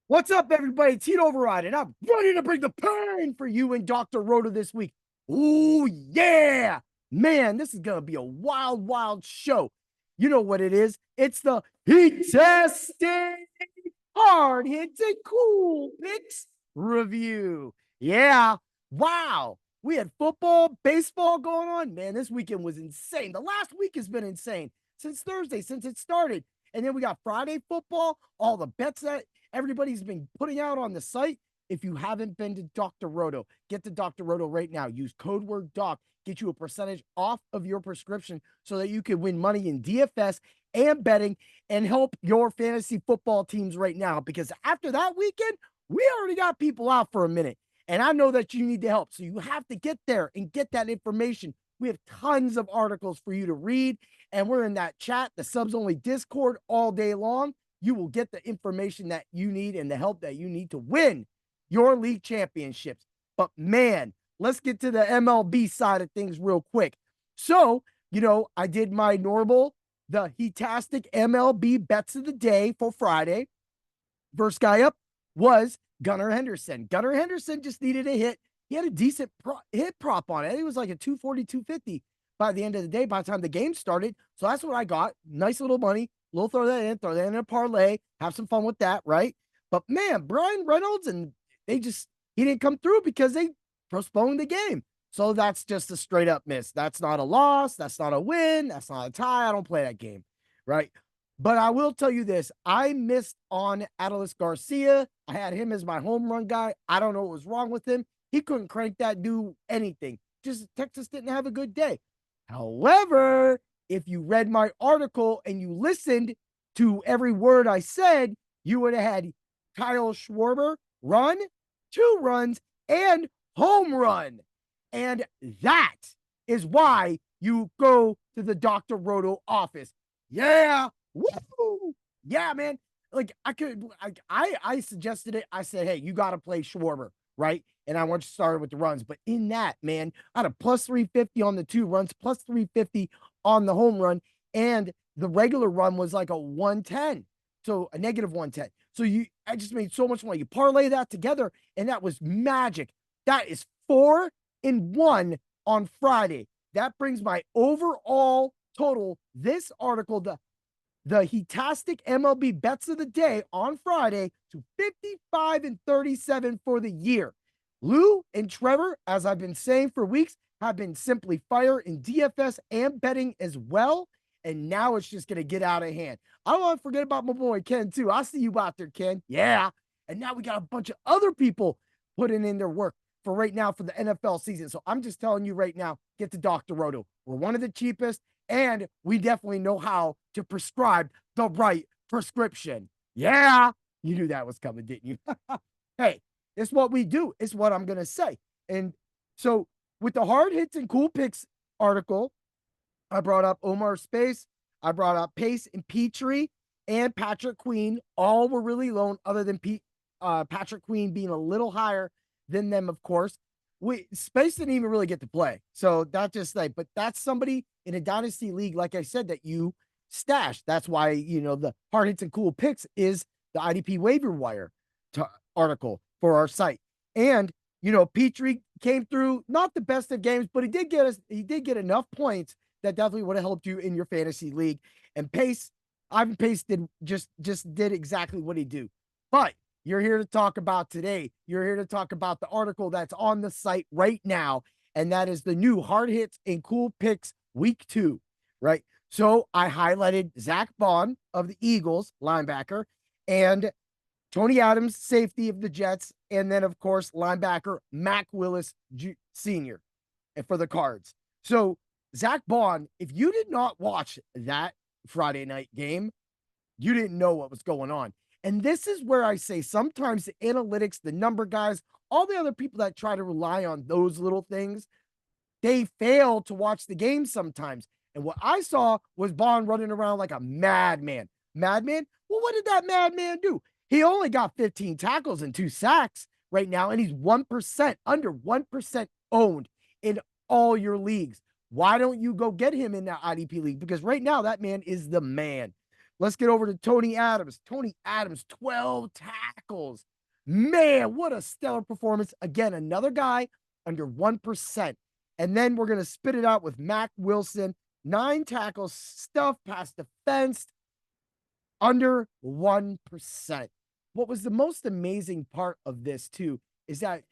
What's up, everybody? It's Heat Override, and I'm ready to bring the pain for you and Dr. Rhoda this week. Ooh, yeah! Man, this is going to be a wild, wild show. You know what it is? It's the Heat-tastic Hard Hits and Cool Picks review. Yeah, wow. We had football, baseball going on. Man, this weekend was insane. The last week has been insane since Thursday, since it started. And then we got Friday football, all the bets that everybody's been putting out on the site. If you haven't been to Dr. Roto, get to Dr. Roto right now. Use code word DOC, get you a percentage off of your prescription so that you can win money in DFS and betting and help your fantasy football teams right now. Because after that weekend, we already got people out for a minute. And I know that you need the help. So you have to get there and get that information. We have tons of articles for you to read. And we're in that chat, the subs only Discord all day long. You will get the information that you need and the help that you need to win your league championships. But man, let's get to the MLB side of things real quick. So, I did my normal, the Heat-tastic MLB bets of the day for Friday. First guy up was Gunnar Henderson. Gunnar Henderson just needed a hit. He had a decent hit prop on it. It was like a 240, 250 by the end of the day, by the time the game started. So that's what I got. Nice little money. Little throw that in a parlay, have some fun with that, right? But man, Brian Reynolds, and he didn't come through because they postponed the game. So that's just a straight up miss. That's not a loss. That's not a win. That's not a tie. I don't play that game, right? But I will tell you this. I missed on Adolis Garcia. I had him as my home run guy. I don't know what was wrong with him. He couldn't crank that dude anything. Just Texas didn't have a good day. However, if you read my article and you listened to every word I said, you would have had Kyle Schwarber run, 2 runs, and home run. And that is why you go to the Dr. Roto office. Yeah. Woo! Yeah, man. Like I suggested it. I said, hey, you got to play Schwarber, right? And I want you started with the runs. But in that, man, I had a plus 350 on the 2 runs, plus 350 on the home run. And the regular run was like a 110. So a negative 110. So I just made so much money. You parlay that together, and that was magic. That is 4-1 on Friday. That brings my overall total. This article, the Heat-tastic MLB bets of the day on Friday, to 55-37 for the year. Lou and Trevor, as I've been saying for weeks, have been simply fire in DFS and betting as well. And now it's just going to get out of hand. I don't want to forget about my boy Ken, too. I see you out there, Ken. Yeah. And now we got a bunch of other people putting in their work for right now for the NFL season. So I'm just telling you right now, get to Dr. Roto. We're one of the cheapest, and we definitely know how to prescribe the right prescription. Yeah. You knew that was coming, didn't you? Hey, it's what we do. It's what I'm going to say. And so with the hard hits and cool picks article, I brought up Omar Space. I brought up Pace and Petrie and Patrick Queen. All were really low, other than Patrick Queen being a little higher than them, of course. Space didn't even really get to play. So but that's somebody in a dynasty league, like I said, that you stash. That's why, the hard hits and cool picks is the IDP waiver wire article for our site. And, Petrie came through, not the best of games, but he did get enough points that definitely would have helped you in your fantasy league. And Ivan Pace did exactly what he do. But you're here to talk about today. You're here to talk about the article that's on the site right now, and that is the new hard hits and cool picks week 2, right? So I highlighted Zach Bond of the Eagles, linebacker, and Tony Adams, safety of the Jets, and then, of course, linebacker Mac Willis Sr. for the Cards. So Zach Bond, if you did not watch that Friday night game, you didn't know what was going on. And this is where I say sometimes the analytics, the number guys, all the other people that try to rely on those little things, they fail to watch the game sometimes. And what I saw was Bond running around like a madman. Madman? Well, what did that madman do? He only got 15 tackles and 2 sacks right now, and he's 1%, under 1% owned in all your leagues. Why don't you go get him in that IDP league? Because right now that man is the man. Let's get over to Tony Adams. Tony Adams, 12 tackles. Man, what a stellar performance. Again, another guy under 1%. And then we're going to spit it out with Mac Wilson. 9 tackles, stuffed past the fence, under 1%. What was the most amazing part of this, too, is that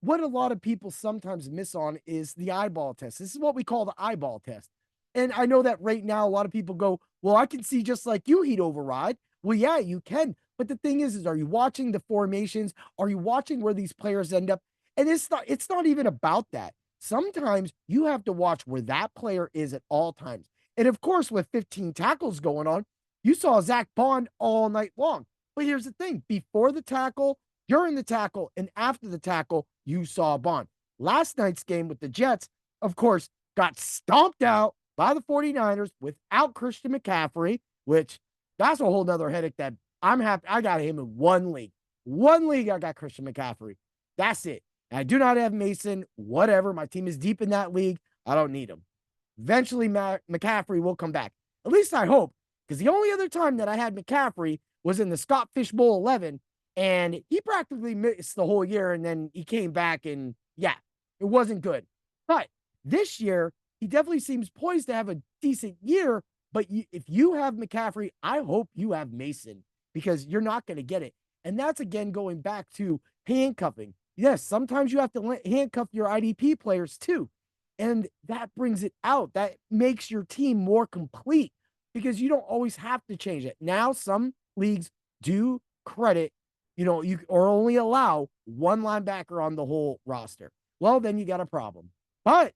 what a lot of people sometimes miss on is the eyeball test. This is what we call the eyeball test. And I know that right now, a lot of people go, well, I can see just like you, Heat Override. Well, yeah, you can. But the thing is are you watching the formations? Are you watching where these players end up? And it's not even about that. Sometimes you have to watch where that player is at all times. And of course, with 15 tackles going on, you saw Zach Bond all night long. But here's the thing. Before the tackle, during the tackle, and after the tackle, you saw Bond. Last night's game with the Jets, of course, got stomped out by the 49ers without Christian McCaffrey, which that's a whole nother headache that I'm happy. I got him in one league. One league, I got Christian McCaffrey. That's it. And I do not have Mason, whatever. My team is deep in that league. I don't need him. Eventually, McCaffrey will come back. At least I hope, because the only other time that I had McCaffrey was in the Scott Fish Bowl 11, and he practically missed the whole year, and then he came back, and yeah, it wasn't good. But this year, he definitely seems poised to have a decent year. But if you have McCaffrey, I hope you have Mason, because you're not going to get it. And that's, again, going back to handcuffing. Yes, sometimes you have to handcuff your IDP players too. And that brings it out. That makes your team more complete, because you don't always have to change it. Now, some leagues do credit, you or only allow one linebacker on the whole roster. Well, then you got a problem. But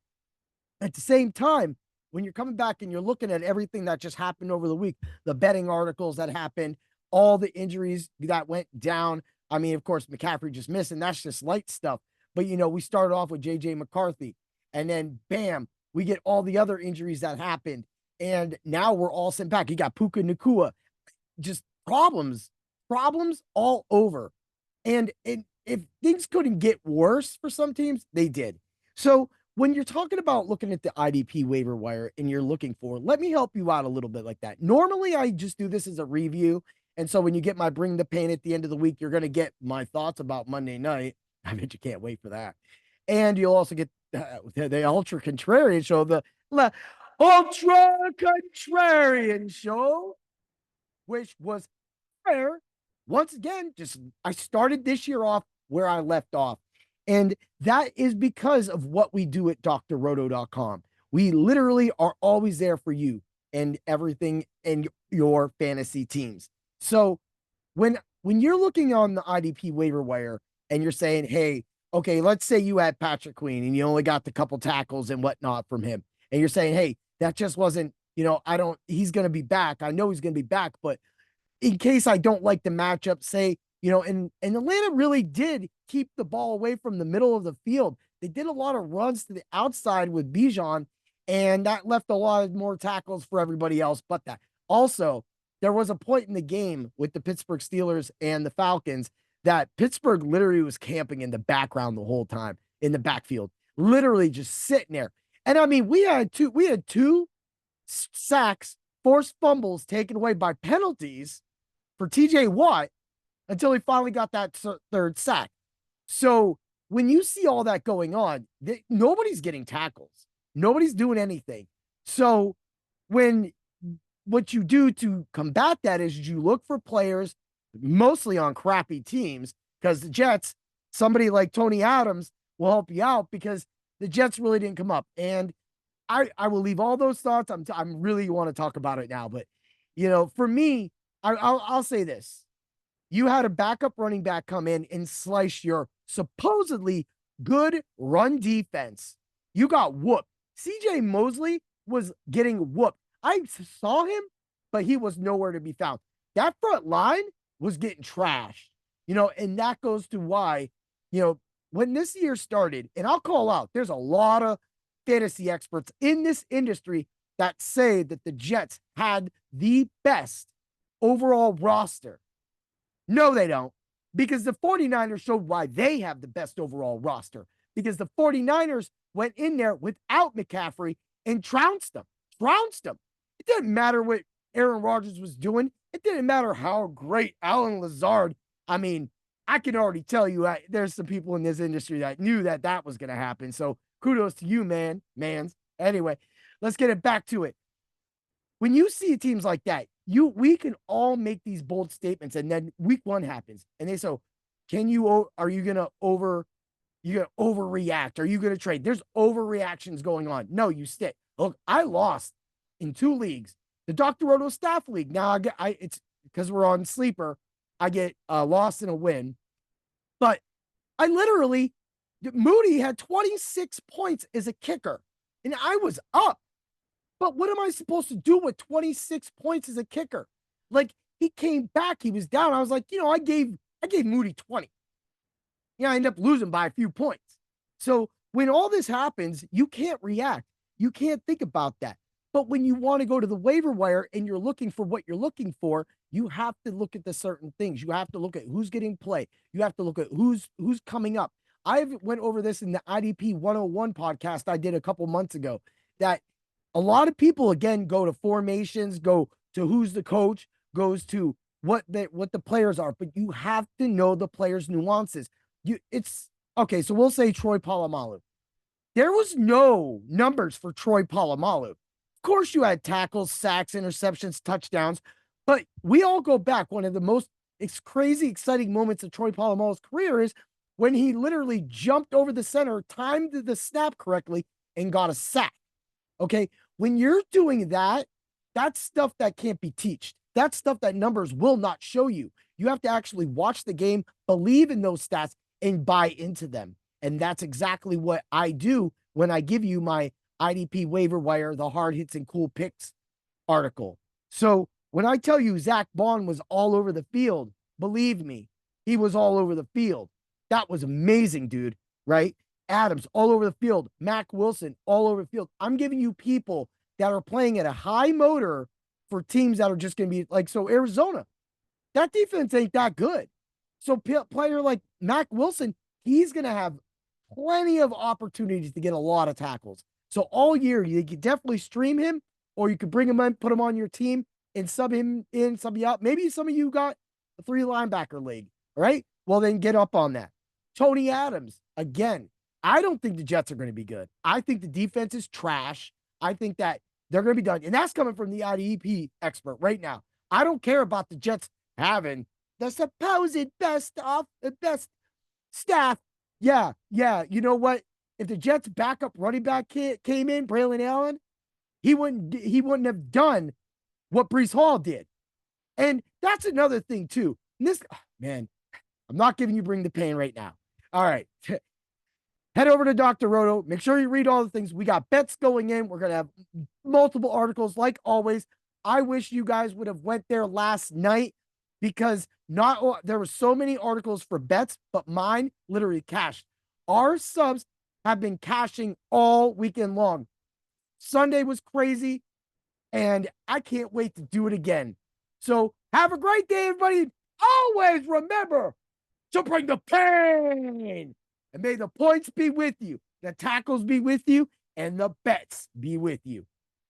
at the same time, when you're coming back and you're looking at everything that just happened over the week, the betting articles that happened, all the injuries that went down. I mean, of course, McCaffrey just missed, and that's just light stuff. But, we started off with J.J. McCarthy, and then, bam, we get all the other injuries that happened. And now we're all sent back. You got Puka Nacua. Just problems all over. And if things couldn't get worse for some teams, they did. So when you're talking about looking at the IDP waiver wire and you're looking for, let me help you out a little bit like that. Normally, I just do this as a review. And so when you get my Bring the Pain at the end of the week, you're going to get my thoughts about Monday night. I bet you can't wait for that. And you'll also get the Ultra Contrarian Show, the Ultra Contrarian Show, which was fair. Once again, I started this year off where I left off. And that is because of what we do at drroto.com. We literally are always there for you and everything in your fantasy teams. So when you're looking on the IDP waiver wire and you're saying, hey, okay, let's say you had Patrick Queen and you only got the couple tackles and whatnot from him. And you're saying, hey, that just wasn't, he's going to be back. I know he's going to be back, but in case I don't like the matchup, say, and Atlanta really did keep the ball away from the middle of the field. They did a lot of runs to the outside with Bijan, and that left a lot of more tackles for everybody else but that. Also, there was a point in the game with the Pittsburgh Steelers and the Falcons that Pittsburgh literally was camping in the background the whole time, in the backfield, literally just sitting there. And I mean, we had two sacks, forced fumbles taken away by penalties for TJ Watt until he finally got that third sack. So when you see all that going on, nobody's getting tackles. Nobody's doing anything. So what you do to combat that is you look for players mostly on crappy teams, because the Jets, somebody like Tony Adams will help you out, because the Jets really didn't come up. And I will leave all those thoughts. I'm really want to talk about it now, but for me, I'll say this. You had a backup running back come in and slice your supposedly good run defense. You got whooped. CJ Mosley was getting whooped. I saw him, but he was nowhere to be found. That front line was getting trashed, and that goes to why, when this year started, and I'll call out, there's a lot of fantasy experts in this industry that say that the Jets had the best overall roster. No, they don't, because the 49ers showed why they have the best overall roster, because the 49ers went in there without McCaffrey and trounced them. It didn't matter what Aaron Rodgers was doing. It didn't matter how great Alan Lazard. I mean, I can already tell you there's some people in this industry that knew that that was going to happen. So kudos to you, mans. Anyway, let's get it back to it. When you see teams like that, we can all make these bold statements, and then week one happens, and they say, are you gonna overreact? Are you gonna trade? There's overreactions going on. No, you stick. Look, I lost in 2 leagues. The Dr. Roto staff league. Now it's because we're on sleeper. I get lost in a win, but I literally Moody had 26 points as a kicker, and I was up. But what am I supposed to do with 26 points as a kicker? Like, he came back, he was down. I was like, I gave Moody 20. I ended up losing by a few points. So when all this happens, you can't react. You can't think about that. But when you want to go to the waiver wire and you're looking for what you're looking for, you have to look at the certain things. You have to look at who's getting play. You have to look at who's coming up. I went over this in the IDP 101 podcast I did a couple months ago, that a lot of people, again, go to formations, go to who's the coach, goes to what the players are, but you have to know the players' nuances. It's okay. So we'll say Troy Polamalu. There was no numbers for Troy Polamalu. Of course, you had tackles, sacks, interceptions, touchdowns, but we all go back. One of the most crazy, exciting moments of Troy Polamalu's career is when he literally jumped over the center, timed the snap correctly, and got a sack. Okay. When you're doing that, that's stuff that can't be taught. That's stuff that numbers will not show you. You have to actually watch the game, believe in those stats, and buy into them. And that's exactly what I do when I give you my IDP waiver wire, the hard hits and cool picks article. So when I tell you Zach Bond was all over the field, believe me, he was all over the field. That was amazing, dude, right? Adams all over the field, Mac Wilson all over the field. I'm giving you people that are playing at a high motor for teams that are just going to be like, so Arizona, that defense ain't that good. So player like Mac Wilson, he's going to have plenty of opportunities to get a lot of tackles. So all year, you could definitely stream him, or you could bring him in, put him on your team, and sub him in, sub you out. Maybe some of you got a 3 linebacker league, right? Well, then get up on that. Tony Adams, again, I don't think the Jets are going to be good. I think the defense is trash. I think that they're going to be done. And that's coming from the IDEP expert right now. I don't care about the Jets having the supposed best staff. Yeah. You know what? If the Jets backup running back came in, Braylon Allen, he wouldn't have done what Breece Hall did. And that's another thing too. And this, man, I'm not giving you bring the pain right now. All right. Head over to Dr. Roto. Make sure you read all the things. We got bets going in. We're going to have multiple articles like always. I wish you guys would have went there last night, because there were so many articles for bets, but mine literally cashed. Our subs have been cashing all weekend long. Sunday was crazy, and I can't wait to do it again. So have a great day, everybody. Always remember to bring the pain. And may the points be with you, the tackles be with you, and the bets be with you.